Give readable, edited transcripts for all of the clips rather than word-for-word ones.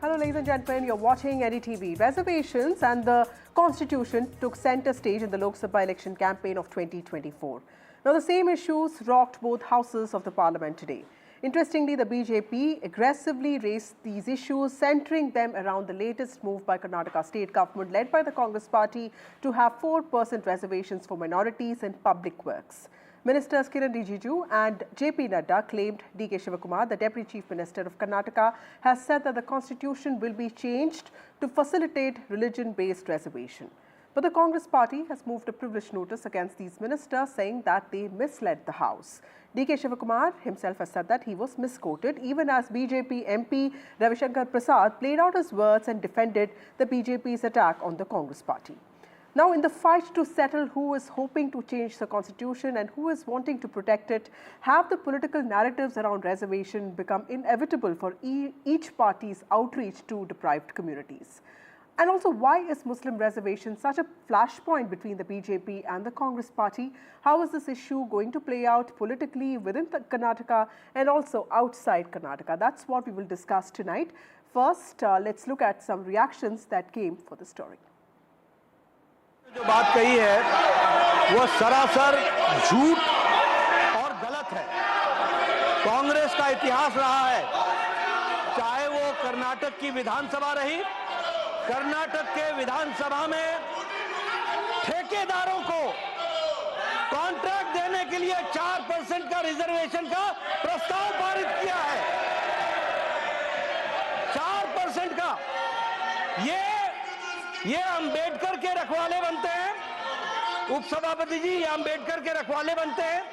Hello ladies and gentlemen, you're watching NDTV. Reservations and the Constitution took centre stage in the Lok Sabha election campaign of 2024. Now the same issues rocked both houses of the Parliament today. Interestingly, the BJP aggressively raised these issues, centering them around the latest move by Karnataka state government led by the Congress party to have 4% reservations for minorities in public works. Ministers Kiren, Rijiju and Nadda claimed DK Shivakumar, the Deputy Chief Minister of Karnataka, has said that the constitution will be changed to facilitate religion-based reservation. But the Congress party has moved a privilege notice against these ministers, saying that they misled the House. DK Shivakumar himself has said that he was misquoted, even as BJP MP Ravishankar Prasad played out his words and defended the BJP's attack on the Congress party. Now, in the fight to settle who is hoping to change the constitution and who is wanting to protect it, have the political narratives around reservation become inevitable for each party's outreach to deprived communities? And also, why is Muslim reservation such a flashpoint between the BJP and the Congress party? How is this issue going to play out politically within Karnataka and also outside Karnataka? That's what we will discuss tonight. First, let's look at some reactions that came for the story. जो बात कही है वो सरासर झूठ और गलत है। कांग्रेस का इतिहास रहा है, चाहे वो कर्नाटक की विधानसभा रही, कर्नाटक के विधानसभा में ठेकेदारों को कॉन्ट्रैक्ट देने के लिए 4% का रिजर्वेशन का प्रस्ताव पारित किया है। 4% का ये अंबेडकर के रखवाले बनते हैं। उपसभापति जी, ये अंबेडकर के रखवाले बनते हैं।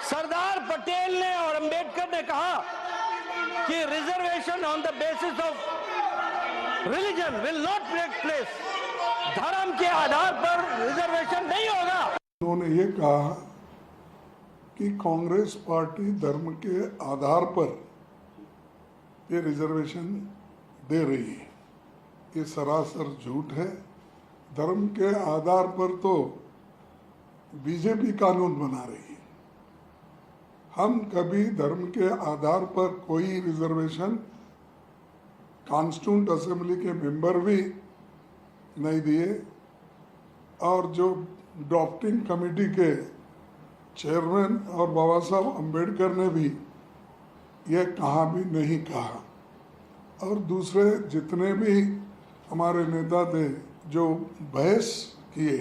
सरदार पटेल ने और अंबेडकर ने कहा कि reservation on the basis of religion will not take place. धर्म के आधार पर रिजर्वेशन नहीं होगा। उन्होंने ये कहा कि कांग्रेस पार्टी धर्म के आधार पर ये रिजर्वेशन दे रही है। ये सरासर झूठ है। धर्म के आधार पर तो बीजेपी कानून बना रही है। हम कभी धर्म के आधार पर कोई रिजर्वेशन कॉन्स्टिट्यूंट असेंबली के मेंबर भी नहीं दिए और जो ड्राफ्टिंग कमेटी के चेयरमैन और बाबा साहब अम्बेडकर ने भी ये कहा भी नहीं कहा। और दूसरे जितने भी हमारे नेता थे जो बहस किए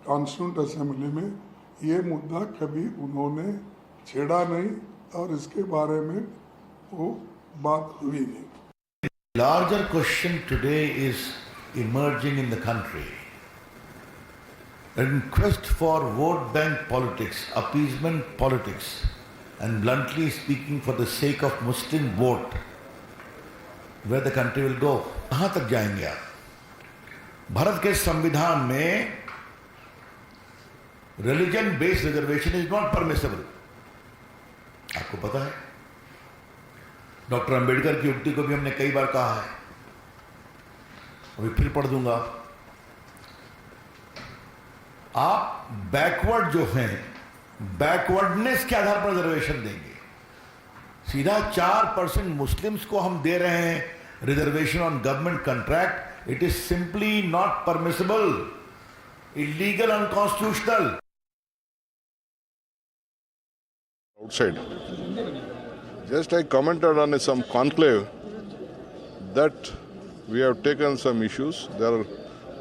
कॉन्स्टिट्यूंट असेंबली में, ये मुद्दा कभी उन्होंने छेड़ा नहीं और इसके बारे में वो बात हुई नहीं। Larger question today is emerging in the country. In quest for vote bank politics, appeasement politics, and bluntly speaking for the sake of Muslim vote, where the country will go, कहां तक जाएंगे आप? भारत के संविधान में religion based reservation is not permissible. आपको पता है, डॉक्टर अंबेडकर की उक्ति को भी हमने कई बार कहा है, अभी फिर पढ़ दूंगा। आप बैकवर्ड जो हैं, बैकवर्डनेस के आधार पर रिजर्वेशन देंगे। सीधा 4% मुस्लिम्स को हम दे रहे हैं reservation on government contract. It is simply not permissible, illegal, unconstitutional. Outside, just I commented on some conclave that we have taken some issues. There are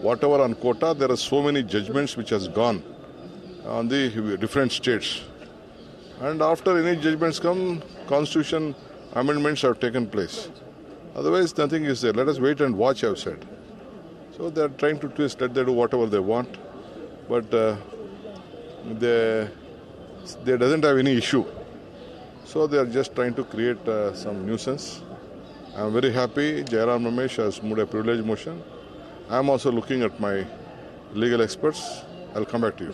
whatever on quota, there are so many judgments which has gone on the different states. And after any judgments come, constitution amendments have taken place. Otherwise, nothing is there. Let us wait and watch, I have said. So they are trying to twist, let them do whatever they want. But they doesn't have any issue. So they are just trying to create some nuisance. I am very happy Jairam Ramesh has moved a privilege motion. I am also looking at my legal experts. I'll come back to you.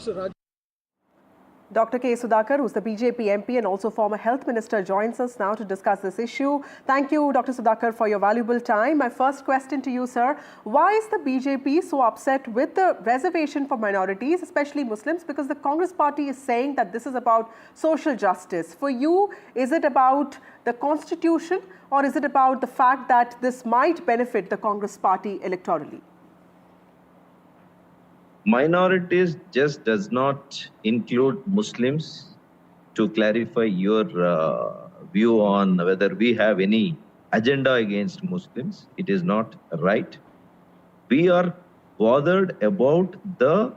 Dr. K. Sudhakar, who's the BJP MP and also former health minister, joins us now to discuss this issue. Thank you, Dr. Sudhakar, for your valuable time. My first question to you, sir, why is the BJP so upset with the reservation for minorities, especially Muslims? Because the Congress party is saying that this is about social justice. For you, is it about the constitution or is it about the fact that this might benefit the Congress party electorally? Minorities just does not include Muslims. To clarify your view on whether we have any agenda against Muslims, it is not right. We are bothered about the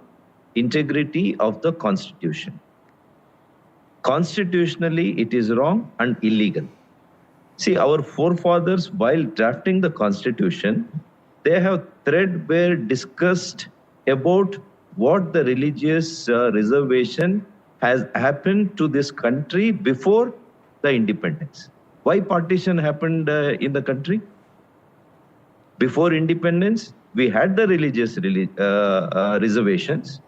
integrity of the constitution. Constitutionally, it is wrong and illegal. See, our forefathers, while drafting the constitution, they have threadbare discussed about what the religious reservation has happened to this country before the independence. Why partition happened in the country? Before independence, we had the religious reservations,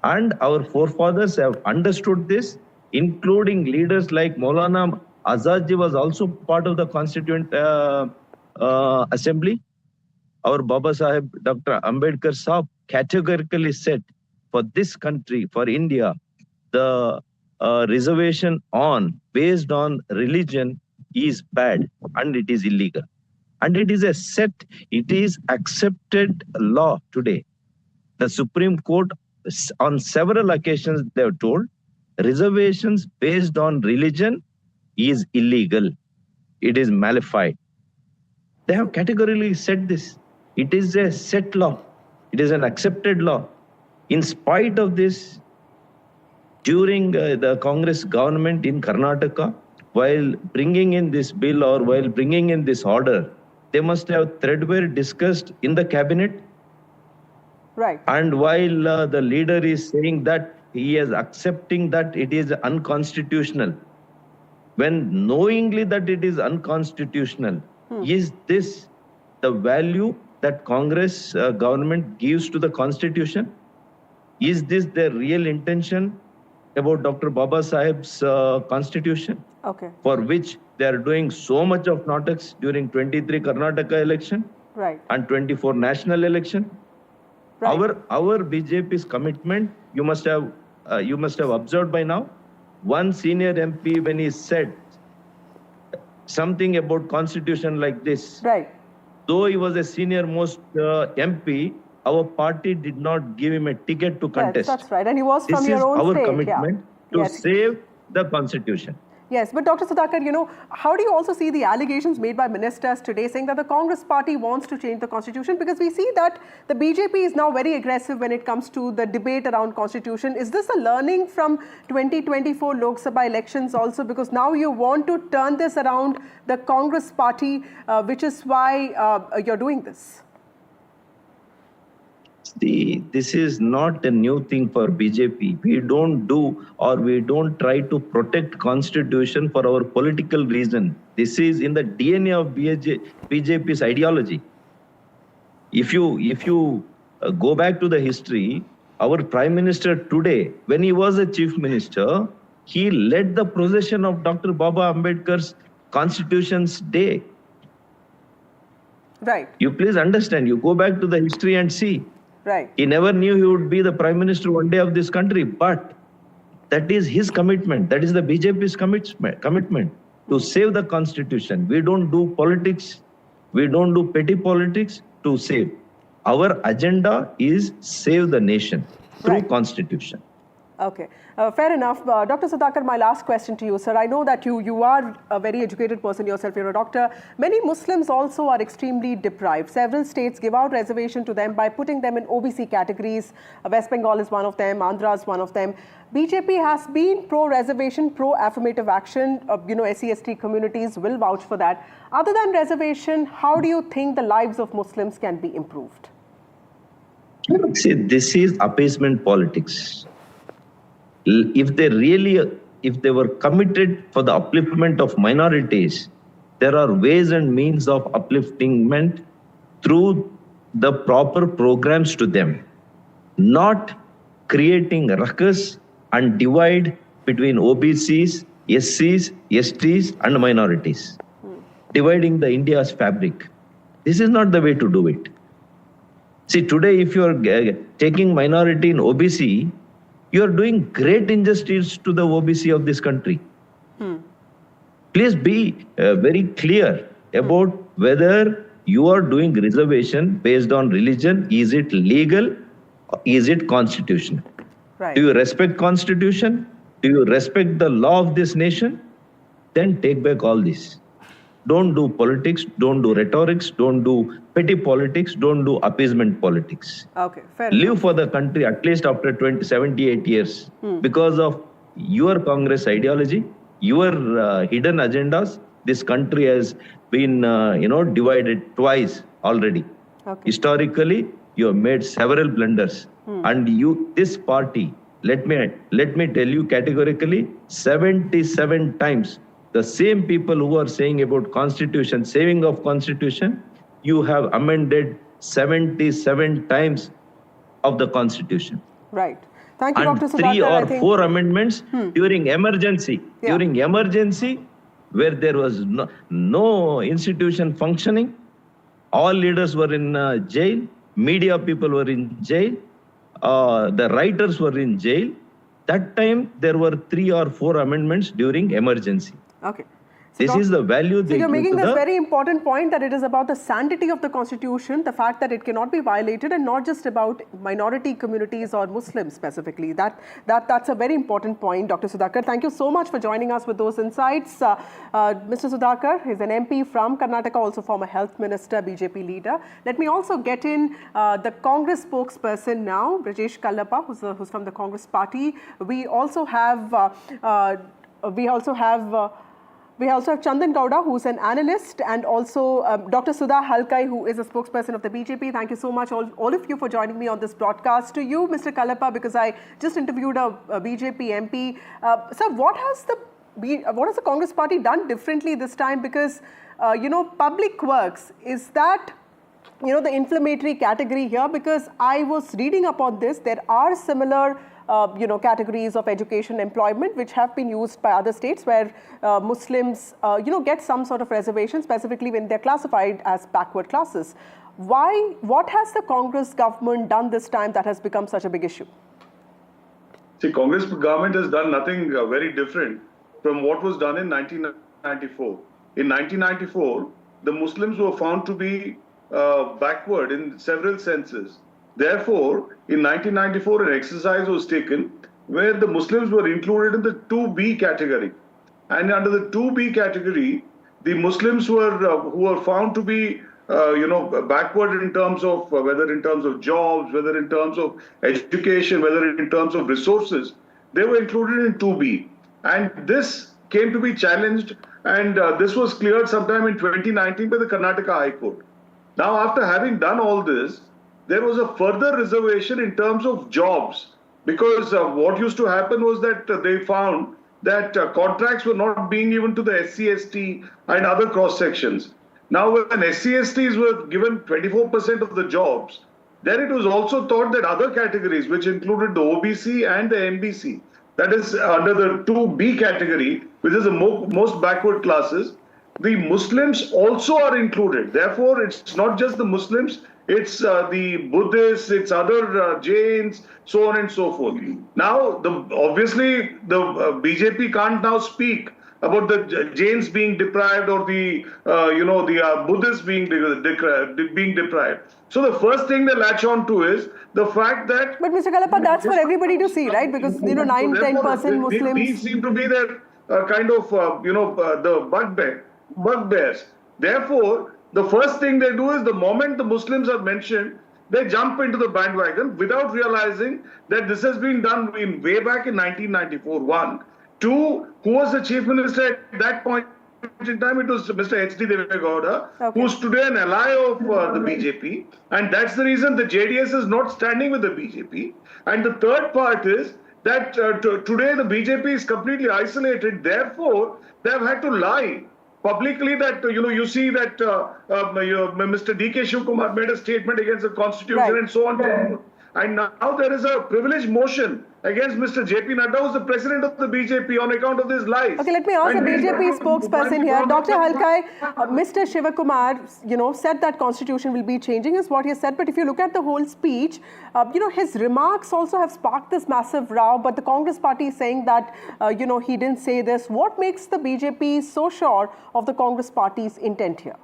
and our forefathers have understood this, including leaders like Maulana Azadji was also part of the Constituent Assembly. Our Baba Sahib, Dr. Ambedkar Sahib, categorically said, for this country, for India, the reservation based on religion is bad and it is illegal. And it is it is accepted law today. The Supreme Court, on several occasions, they have told, reservations based on religion is illegal. It is malified. They have categorically said this. It is a set law. It is an accepted law. In spite of this, during the Congress government in Karnataka, while bringing in this bill or while bringing in this order, they must have threadbare discussed in the cabinet. Right. And while the leader is saying that he is accepting that it is unconstitutional, when knowingly that it is unconstitutional, is this the value that Congress government gives to the Constitution? Is this their real intention about Dr. Baba Sahib's Constitution? Okay. For which they are doing so much of nautaks during 23 Karnataka election, right, and 24 national election. Right. Our BJP's commitment, you must have observed by now. One senior MP, when he said something about Constitution like this, right, though he was a senior most MP, our party did not give him a ticket to contest. Yes, that's right. And he was from your own state. This is our commitment commitment to save the Constitution. Yes, but Dr. Sudhakar, how do you also see the allegations made by ministers today saying that the Congress party wants to change the constitution? Because we see that the BJP is now very aggressive when it comes to the debate around constitution. Is this a learning from 2024 Lok Sabha elections also? Because now you want to turn this around the Congress party, which is why you're doing this. This is not a new thing for BJP. We don't try to protect Constitution for our political reason. This is in the DNA of BJP's ideology. If you go back to the history, our Prime Minister today, when he was a Chief Minister, he led the procession of Dr. Baba Ambedkar's Constitution's Day. Right. You please understand, you go back to the history and see. Right. He never knew he would be the Prime Minister one day of this country, but that is his commitment. That is the BJP's commitment to save the Constitution. We don't do politics. We don't do petty politics to save. Our agenda is save the nation through Constitution. Okay, fair enough. Dr. Sudhakar, my last question to you, sir. I know that you are a very educated person yourself, you're a doctor. Many Muslims also are extremely deprived. Several states give out reservation to them by putting them in OBC categories. West Bengal is one of them, Andhra is one of them. BJP has been pro-reservation, pro-affirmative action. SC/ST communities will vouch for that. Other than reservation, how do you think the lives of Muslims can be improved? See, this is appeasement politics. If they were committed for the upliftment of minorities, there are ways and means of upliftment through the proper programs to them, not creating ruckus and divide between OBCs, SCs, STs, and minorities, dividing the India's fabric. This is not the way to do it. See, today, if you are taking minority in OBC, you are doing great injustice to the OBC of this country. Please be very clear about whether you are doing reservation based on religion. Is it legal? Is it constitutional? Right. Do you respect constitution? Do you respect the law of this nation? Then take back all this. Don't do politics, don't do rhetorics, don't do petty politics, don't do appeasement politics. Okay, fair Live enough. for the country at least after 78 years. Because of your Congress ideology, your hidden agendas, this country has been divided twice already. Okay. Historically, you have made several blunders. And this party, let me tell you categorically, 77 times, the same people who are saying about constitution, saving of constitution, you have amended 77 times of the constitution. Right. Thank you, And Dr. 3 Sudhakar. or 4 amendments during emergency. Yeah. During emergency, where there was no institution functioning, all leaders were in jail, media people were in jail, the writers were in jail. That time, there were 3 or 4 amendments during emergency. Okay. This is the value So they you're give making to this the very important point that it is about the sanctity of the constitution, the fact that it cannot be violated, and not just about minority communities or Muslims specifically. That's a very important point, Dr. Sudhakar. Thank you so much for joining us with those insights. Mr. Sudhakar is an MP from Karnataka, also former health minister, BJP leader. Let me also get in the Congress spokesperson now, Brajesh Kallappa, who's from the Congress party. We also have Chandan Gowda, who's an analyst, and also Dr. Sudha Halkai, who is a spokesperson of the BJP. Thank you so much, all of you, for joining me on this broadcast. To you, Mr. Kallappa, because I just interviewed a BJP MP. Sir, what has the Congress party done differently this time? Because, public works, is that the inflammatory category here? Because I was reading upon this, there are similar categories of education, employment, which have been used by other states where Muslims, get some sort of reservation, specifically when they're classified as backward classes. What has the Congress government done this time that has become such a big issue? See, Congress government has done nothing very different from what was done in 1994. In 1994, the Muslims were found to be backward in several senses. Therefore, in 1994, an exercise was taken where the Muslims were included in the 2B category. And under the 2B category, the Muslims who were found to be, backward in terms of whether in terms of jobs, whether in terms of education, whether in terms of resources, they were included in 2B. And this came to be challenged, and this was cleared sometime in 2019 by the Karnataka High Court. Now, after having done all this, there was a further reservation in terms of jobs, because what used to happen was that they found that contracts were not being given to the SC, ST and other cross sections. Now, when SC, STs were given 24% of the jobs, then it was also thought that other categories, which included the OBC and the MBC, that is under the 2B category, which is the most backward classes, the Muslims also are included. Therefore, it's not just the Muslims, it's the Buddhists, it's other Jains, so on and so forth. Now, obviously, the BJP can't now speak about the Jains being deprived or the Buddhists being deprived. So the first thing they latch on to is the fact that. But Mr. Kallappa, that's for everybody to see, right? Because 9-10% Muslims. These seem to be their the bugbears. Therefore, the first thing they do is the moment the Muslims are mentioned, they jump into the bandwagon without realizing that this has been done way back in 1994. 1. 2, who was the chief minister at that point in time? It was Mr. H.D. Devegowda, who's today an ally of the BJP. And that's the reason the JDS is not standing with the BJP. And the third part is that today the BJP is completely isolated. Therefore, they have had to lie publicly that, you see that Mr. DK Shivakumar made a statement against the constitution and so on. And now there is a privilege motion against Mr. JP Nadda, who is the president of the BJP, on account of this lies. Okay, let me ask the BJP spokesperson here. Dr. Halkai, Mr. Shivakumar, said that constitution will be changing is what he has said. But if you look at the whole speech, his remarks also have sparked this massive row. But the Congress party is saying that, he didn't say this. What makes the BJP so sure of the Congress party's intent here?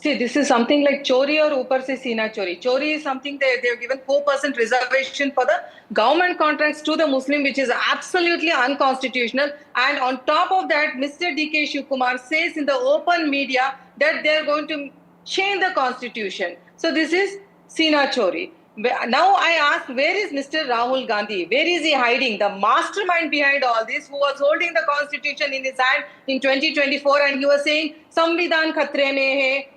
See, this is something like chori or upar se sina chori. Chori is something they've given 4% reservation for the government contracts to the Muslim, which is absolutely unconstitutional. And on top of that, Mr. DK Shivakumar says in the open media that they're going to change the constitution. So this is sina chori. Now I ask, where is Mr. Rahul Gandhi? Where is he hiding? The mastermind behind all this, who was holding the constitution in his hand in 2024, and he was saying, Samvidhan khatre mein hai.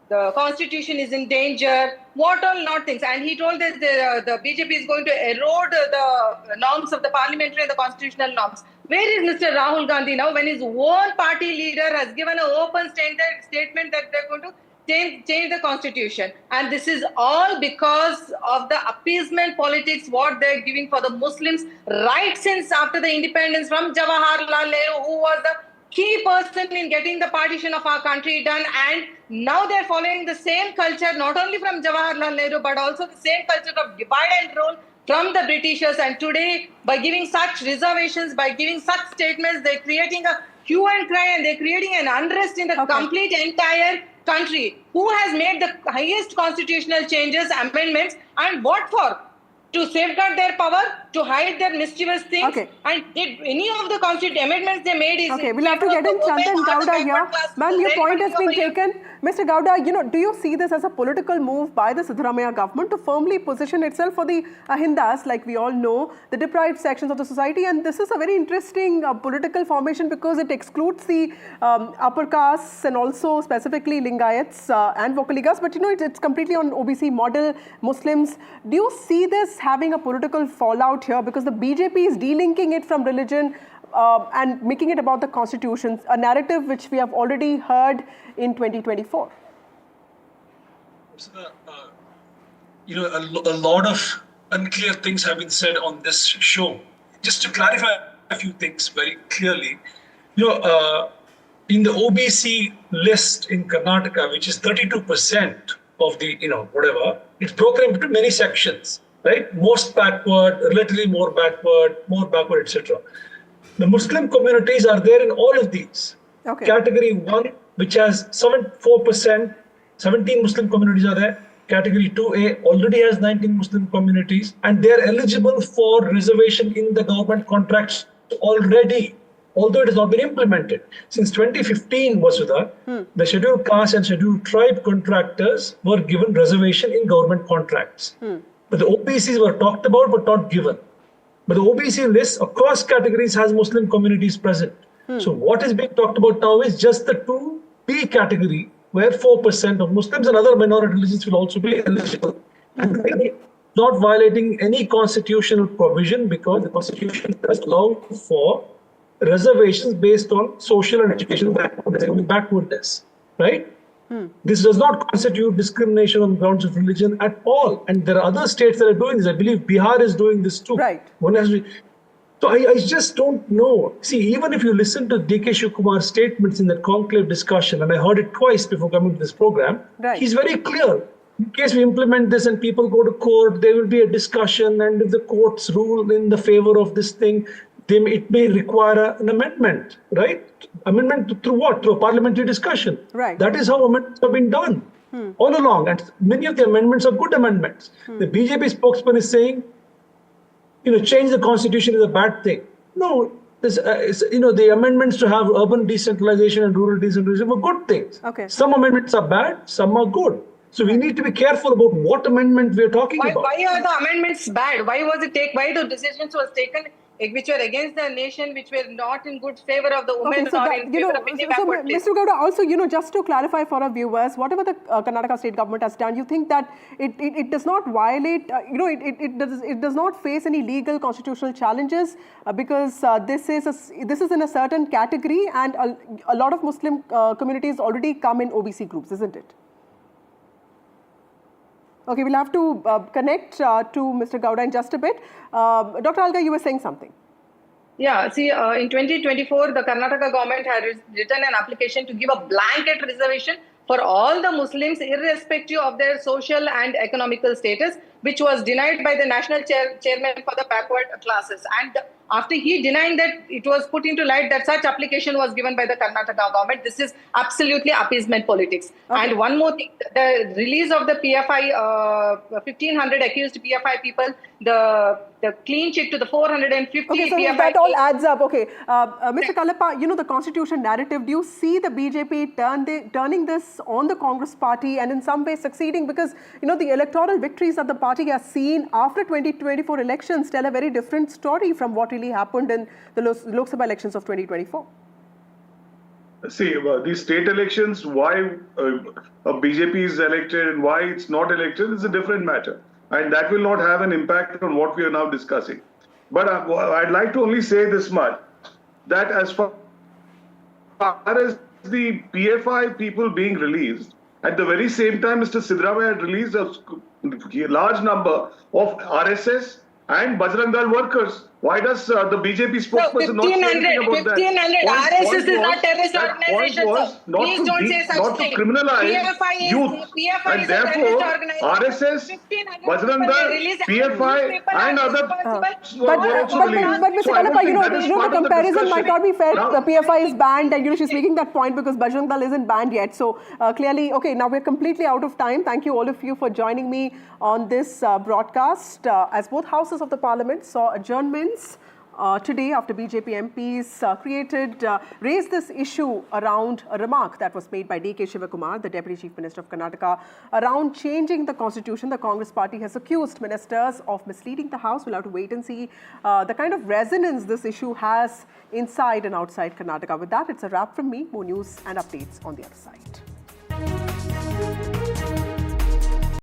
The constitution is in danger, what all not things. And he told that the BJP is going to erode the norms of the parliamentary and the constitutional norms. Where is Mr. Rahul Gandhi now, when his own party leader has given an open statement that they're going to change the constitution? And this is all because of the appeasement politics, what they're giving for the Muslims right since after the independence from Jawaharlal Nehru, who was the key person in getting the partition of our country done. And now they're following the same culture, not only from Jawaharlal Nehru, but also the same culture of divide and rule from the Britishers. And today, by giving such reservations, by giving such statements, they're creating a hue and cry, and they're creating an unrest in the complete entire country. Who has made the highest constitutional changes, amendments, and what for? To safeguard their power, to hide their mischievous things. Okay. And did any of the constitutional amendments they made is... Okay, we'll have to get in Chandan Gowda here. Ma'am, your point has been taken. Mr. Gowda, do you see this as a political move by the Siddaramaiah government to firmly position itself for the Ahindas, like we all know, the deprived sections of the society? And this is a very interesting political formation because it excludes the upper castes and also specifically Lingayats and Vokaligas. But, it's completely on OBC model Muslims. Do you see this having a political fallout here? Because the BJP is delinking it from religion and making it about the constitution, a narrative which we have already heard in 2024. So a lot of unclear things have been said on this show. Just to clarify a few things very clearly, in the OBC list in Karnataka, which is 32% of the, whatever, it's broken into many sections, right? Most backward, relatively more backward, etc. The Muslim communities are there in all of these. Okay. Category 1, which has 4%, 17 Muslim communities are there. Category 2A already has 19 Muslim communities, and they are eligible for reservation in the government contracts already, although it has not been implemented. Since 2015, Vasudha, the scheduled caste and scheduled tribe contractors were given reservation in government contracts. But the OBCs were talked about but not given. But the OBC list across categories has Muslim communities present. So what is being talked about now is just the 2B category, where 4% of Muslims and other minority religions will also be eligible. And not violating any constitutional provision, because the constitution does allow for reservations based on social and educational backwardness, right? This does not constitute discrimination on grounds of religion at all. And there are other states that are doing this. I believe Bihar is doing this too. Right. So I just don't know. See, even if you listen to DK Shivakumar's statements in that conclave discussion, and I heard it twice before coming to this program, he's very clear. In case we implement this and people go to court, there will be a discussion, and if the courts rule in the favor of this thing, it may require an amendment, right? Amendment through what? Through a parliamentary discussion. Right. That is how amendments have been done all along. And many of the amendments are good amendments. The BJP spokesman is saying, change the constitution is a bad thing. No, the amendments to have urban decentralization and rural decentralization were good things. Okay. Some amendments are bad, some are good. So we need to be careful about what amendment we are talking about. Why are the amendments bad? Why the decisions was taken which were against the nation, which were not in good favor of the women, or in favor of any backward place? Mr. Gowda, also, just to clarify for our viewers, whatever the Karnataka state government has done, you think that it does not violate, it does not face any legal constitutional challenges because this is in a certain category, and a lot of Muslim communities already come in OBC groups, isn't it? Okay, we'll have to connect to Mr. Gowda in just a bit. Dr. Alga, you were saying something. Yeah, see, in 2024, the Karnataka government had written an application to give a blanket reservation for all the Muslims, irrespective of their social and economical status, which was denied by the national chairman for the backward classes. And after he denying that, it was put into light that such application was given by the Karnataka government. This is absolutely appeasement politics. Okay. And one more thing, the release of the PFI, 1,500 accused PFI people, the clean sheet to the 450 okay, so PFI. That all adds up. Okay, Mr. Kalappa, you know the constitution narrative. Do you see the BJP turning this on the Congress party and in some way succeeding? Because, you know, the electoral victories that the party has seen after 2024 elections tell a very different story from what really happened in the Lok Sabha elections of 2024. See, these state elections, why a BJP is elected and why it's not elected is a different matter. And that will not have an impact on what we are now discussing. But I'd like to only say this much, that as far as the PFI people being released, at the very same time, Mr. Sidramaiah had released a large number of RSS and Bajrang Dal workers. Why does the BJP spokesperson not say anything about that? 1,500 RSS is not terrorist organization. Please don't say such thing. Not to criminalize youth. And therefore, RSS, Bajrang Dal, PFI and other were also released. But Mr. Kalappa, you know the comparison might not be fair. The PFI is banned and, you know, she's making that point because Bajrang Dal isn't banned yet. So clearly, okay, now we're completely out of time. Thank you all of you for joining me on this broadcast. As both houses of the Parliament saw adjournments today after BJP MPs raised this issue around a remark that was made by DK Shivakumar, the Deputy Chief Minister of Karnataka, around changing the constitution. The Congress party has accused ministers of misleading the House. We'll have to wait and see the kind of resonance this issue has inside and outside Karnataka. With that, it's a wrap from me. More news and updates on the other side.